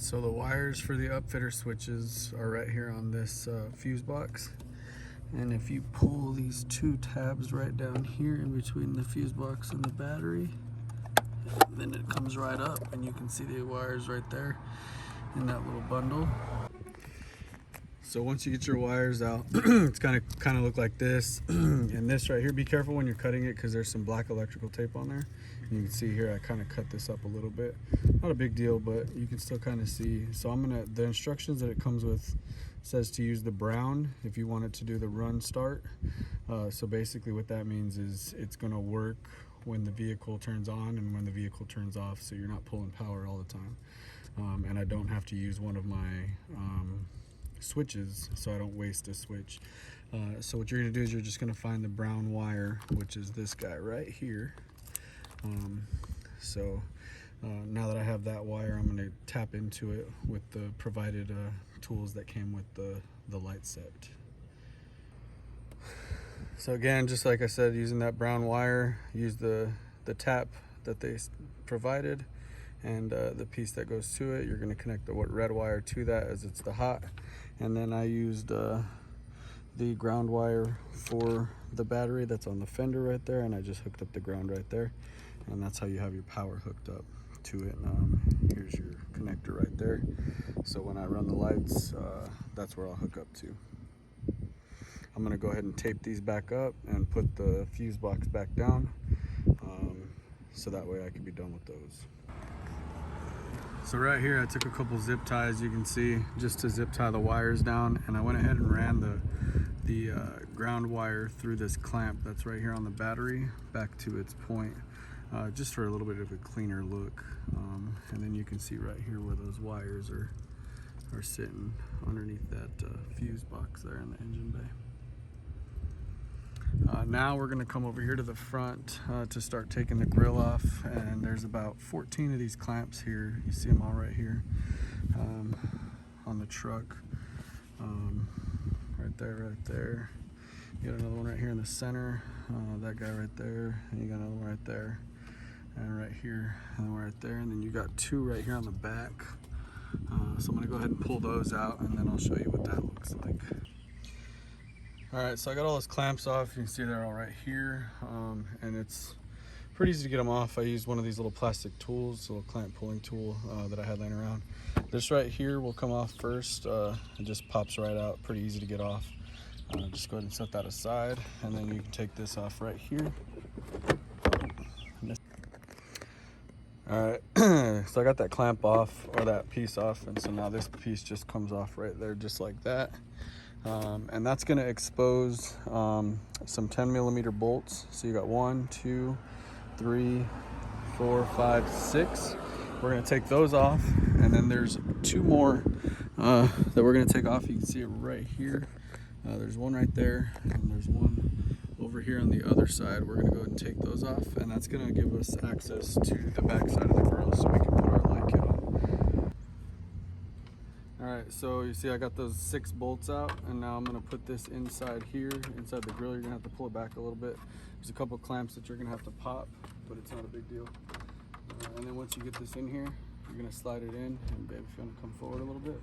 So the wires for the upfitter switches are right here on this fuse box. And if you pull these two tabs right down here in between the fuse box and the battery, then it comes right up and you can see the wires right there in that little bundle. So once you get your wires out, it's kind of look like this. And this right here, be careful when you're cutting it because there's some black electrical tape on there. And you can see here I kind of cut this up a little bit. Not a big deal, but you can still kind of see. So the instructions that it comes with says to use the brown if you want it to do the run start. So basically what that means is it's going to work when the vehicle turns on and when the vehicle turns off, so you're not pulling power all the time. And I don't have to use one of my switches, so I don't waste a switch. So what you're going to do is you're just going to find the brown wire, which is this guy right here. Now that I have that wire, I'm going to tap into it with the provided tools that came with the light set. So again, just like I said, using that brown wire, use the tap that they provided and the piece that goes to it. You're going to connect the red wire to that as it's the hot, and then I used the ground wire for the battery that's on the fender right there, and I just hooked up the ground right there, and that's how you have your power hooked up to it. Here's your connector right there, so when I run the lights, that's where I'll hook up to. I'm going to go ahead and tape these back up and put the fuse box back down, so that way I can be done with those. So right here I took a couple zip ties, you can see, just to zip tie the wires down, and I went ahead and ran the ground wire through this clamp that's right here on the battery back to its point, just for a little bit of a cleaner look. And then you can see right here where those wires are sitting underneath that fuse box there in the engine bay. Now we're going to come over here to the front to start taking the grill off, and there's about 14 of these clamps here. You see them all right here on the truck, right there. You got another one right here in the center, that guy right there, and you got another one right there, and right here, and right there, and then you got two right here on the back. So I'm going to go ahead and pull those out, and then I'll show you what that looks like. Alright, so I got all those clamps off. You can see they're all right here, and it's pretty easy to get them off. I used one of these little plastic tools, a little clamp pulling tool that I had laying around. This right here will come off first. It just pops right out, pretty easy to get off. Just go ahead and set that aside, and then you can take this off right here. Alright, so I got that clamp off, or that piece off, and so now this piece just comes off right there, just like that. And that's going to expose some 10mm bolts. So you got 1, 2, 3, 4, 5, 6. We're going to take those off, and then there's 2 more that we're going to take off. You can see it right here. There's one right there, and there's one over here on the other side. We're going to go ahead and take those off, and that's going to give us access to the back side of the grill so we can put our light kit on. Alright, so you see I got those 6 bolts out, and now I'm going to put this inside here, inside the grill. You're going to have to pull it back a little bit. There's a couple clamps that you're going to have to pop, but it's not a big deal. And then once you get this in here, you're going to slide it in, and babe, if you want to come forward a little bit,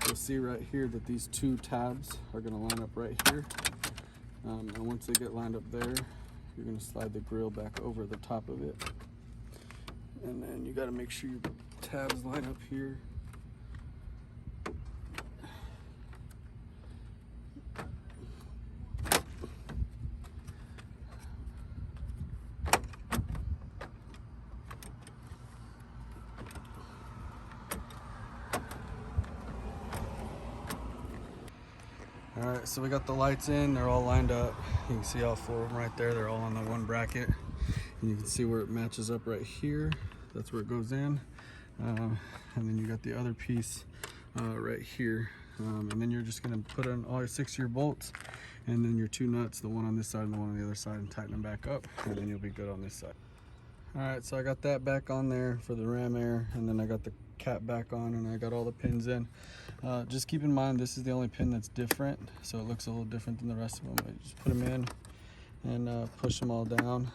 you'll see right here that these 2 tabs are going to line up right here. And once they get lined up there, you're going to slide the grill back over the top of it. And then you got to make sure your tabs line up here. Alright, so we got the lights in, they're all lined up. You can see all 4 of them right there, they're all on the one bracket. And you can see where it matches up right here. That's where it goes in. And then you got the other piece right here. And then you're just going to put in all your 6 of your bolts, and then your 2 nuts, the one on this side and the one on the other side, and tighten them back up, and then you'll be good on this side. Alright, so I got that back on there for the ram air, and then I got the cap back on, and I got all the pins in. Just keep in mind this is the only pin that's different, so it looks a little different than the rest of them. I just put them in and push them all down.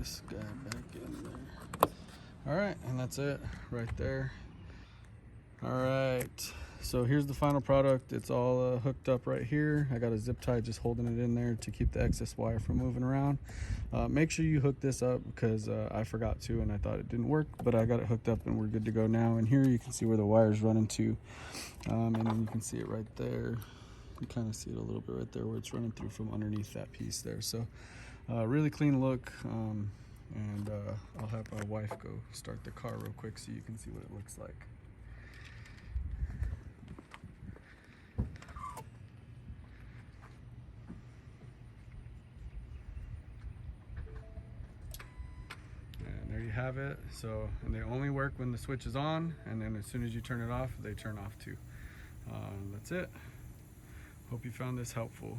this guy back in there. All right, and that's it right there. All right, so here's the final product. It's all hooked up right here. I got a zip tie just holding it in there to keep the excess wire from moving around. Make sure you hook this up because I forgot to and I thought it didn't work, but I got it hooked up and we're good to go now. And here you can see where the wire's running to, and then you can see it right there. You kind of see it a little bit right there where it's running through from underneath that piece there. So really clean look, and I'll have my wife go start the car real quick so you can see what it looks like. And there you have it. So, and they only work when the switch is on, and then as soon as you turn it off, they turn off too. That's it. Hope you found this helpful.